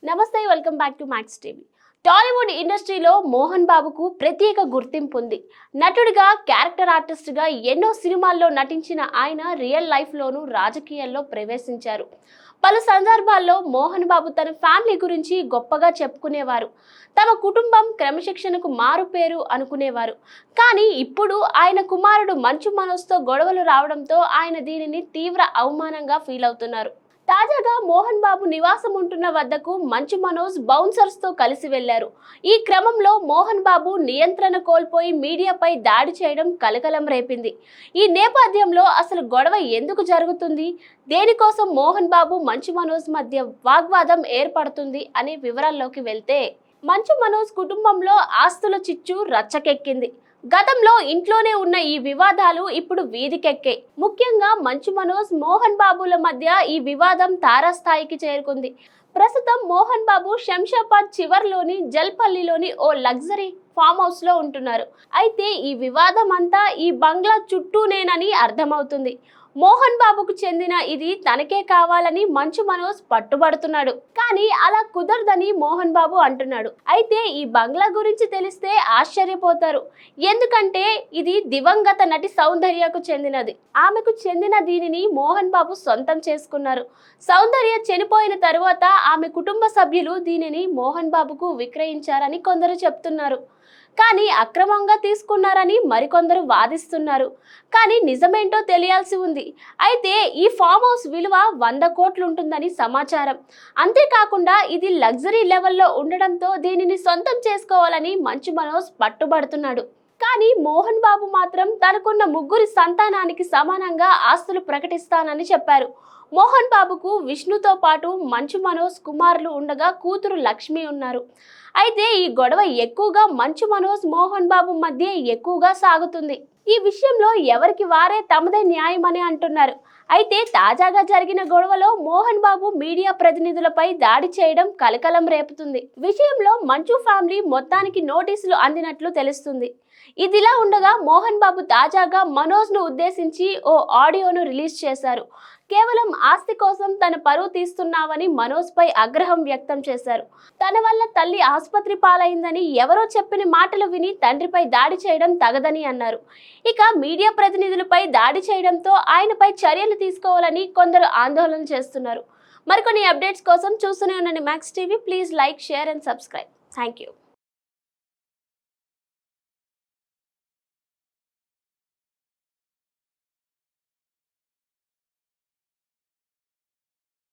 నమస్తే, welcome back to max TV. Tollywood ఇండస్ట్రీలో మోహన్ బాబుకు ప్రత్యేక గుర్తింపు ఉంది. నటుడిగా, క్యారెక్టర్ ఆర్టిస్ట్గా ఎన్నో సినిమాల్లో నటించిన ఆయన రియల్ లైఫ్లోనూ రాజకీయాల్లో ప్రవేశించారు. పలు సందర్భాల్లో మోహన్ బాబు తన ఫ్యామిలీ గురించి గొప్పగా చెప్పుకునేవారు. తమ కుటుంబం క్రమశిక్షణకు మారుపేరు అనుకునేవారు. కానీ ఇప్పుడు ఆయన కుమారుడు మంచు మనోజ్తో గొడవలు రావడంతో ఆయన దీనిని తీవ్ర అవమానంగా ఫీల్ అవుతున్నారు. తాజాగా మోహన్ బాబు నివాసం ఉంటున్న వద్దకు మంచు మనోజ్ బౌన్సర్స్ తో కలిసి వెళ్లారు. ఈ క్రమంలో మోహన్ బాబు నియంత్రణ కోల్పోయి మీడియాపై దాడి చేయడం కలకలం రేపింది. ఈ నేపథ్యంలో అసలు గొడవ ఎందుకు జరుగుతుంది, దేనికోసం మోహన్ బాబు మంచు మనోజ్ మధ్య వాగ్వాదం ఏర్పడుతుంది అనే వివరాల్లోకి వెళ్తే, మంచు మనోజ్ కుటుంబంలో ఆస్తుల చిచ్చు రచ్చకెక్కింది. గతంలో ఇంట్లోనే ఉన్న ఈ వివాదాలు ఇప్పుడు వీధికెక్కాయి. ముఖ్యంగా మంచు మనోజ్, మోహన్ బాబుల మధ్య ఈ వివాదం తారాస్థాయికి చేరుకుంది. ప్రస్తుతం మోహన్ బాబు శంషాబాద్ చివర్లోని జల్పల్లిలోని ఓ లగ్జరీ ఫామ్ హౌస్ లో ఉంటున్నారు. అయితే ఈ వివాదం అంతా ఈ బంగ్లా చుట్టూనేనని అర్థమవుతుంది. మోహన్ బాబుకు చెందిన ఇది తనకే కావాలని మంచు మనోజ్ పట్టుబడుతున్నాడు. కానీ అలా కుదరదని మోహన్ బాబు అంటున్నాడు. అయితే ఈ బంగ్లా గురించి తెలిస్తే ఆశ్చర్యపోతారు. ఎందుకంటే ఇది దివంగత నటి సౌందర్యకు చెందినది. ఆమెకు చెందిన దీనిని మోహన్ బాబు సొంతం చేసుకున్నారు. సౌందర్య చనిపోయిన తరువాత ఆమె కుటుంబ సభ్యులు దీనిని మోహన్ బాబుకు విక్రయించారని కొందరు చెప్తున్నారు. కానీ అక్రమంగా తీసుకున్నారని మరికొందరు వాదిస్తున్నారు. కానీ నిజమేంటో తెలియాల్సి ఉంది. అయితే ఈ ఫామ్ హౌస్ విలువ 100 కోట్లు ఉంటుందని సమాచారం. అంతేకాకుండా ఇది లగ్జరీ లెవెల్లో ఉండడంతో దీనిని సొంతం చేసుకోవాలని మంచు మనోజ్ పట్టుబడుతున్నాడు. కానీ మోహన్ బాబు మాత్రం తనకున్న 3 సంతానానికి సమానంగా ఆస్తులు ప్రకటిస్తానని చెప్పారు. మోహన్ బాబుకు విష్ణుతో పాటు మంచు మనోజ్ కుమారులు ఉండగా కూతురు లక్ష్మి ఉన్నారు. అయితే ఈ గొడవ ఎక్కువగా మంచు మనోజ్, మోహన్ బాబు మధ్య ఎక్కువగా సాగుతుంది. ఈ విషయంలో ఎవరికి వారే తమదే న్యాయమని అంటున్నారు. అయితే తాజాగా జరిగిన గొడవలో మోహన్ బాబు మీడియా ప్రతినిధులపై దాడి చేయడం కలకలం రేపుతుంది. విషయంలో మంచు ఫ్యామిలీ మొత్తానికి నోటీసులు అందినట్లు తెలుస్తుంది. ఇదిలా ఉండగా మోహన్ బాబు తాజాగా మనోజ్ ను ఉద్దేశించి ఓ ఆడియోను రిలీజ్ చేశారు. కేవలం ఆస్తి కోసం తన పరువు తీస్తున్నావని మనోజ్ పై ఆగ్రహం వ్యక్తం చేశారు. తన వల్ల తల్లి ఆసుపత్రి పాలైందని ఎవరో చెప్పిన మాటలు విని తండ్రిపై దాడి చేయడం తగదని అన్నారు. ఇక మీడియా ప్రతినిధులపై దాడి చేయడంతో ఆయనపై చర్యలు తీసుకోవాలని కొందరు ఆందోళన చేస్తున్నారు. మరికొన్ని అప్డేట్స్ కోసం చూస్తూనే ఉండండి max TV. Please like, share and subscribe. Thank you.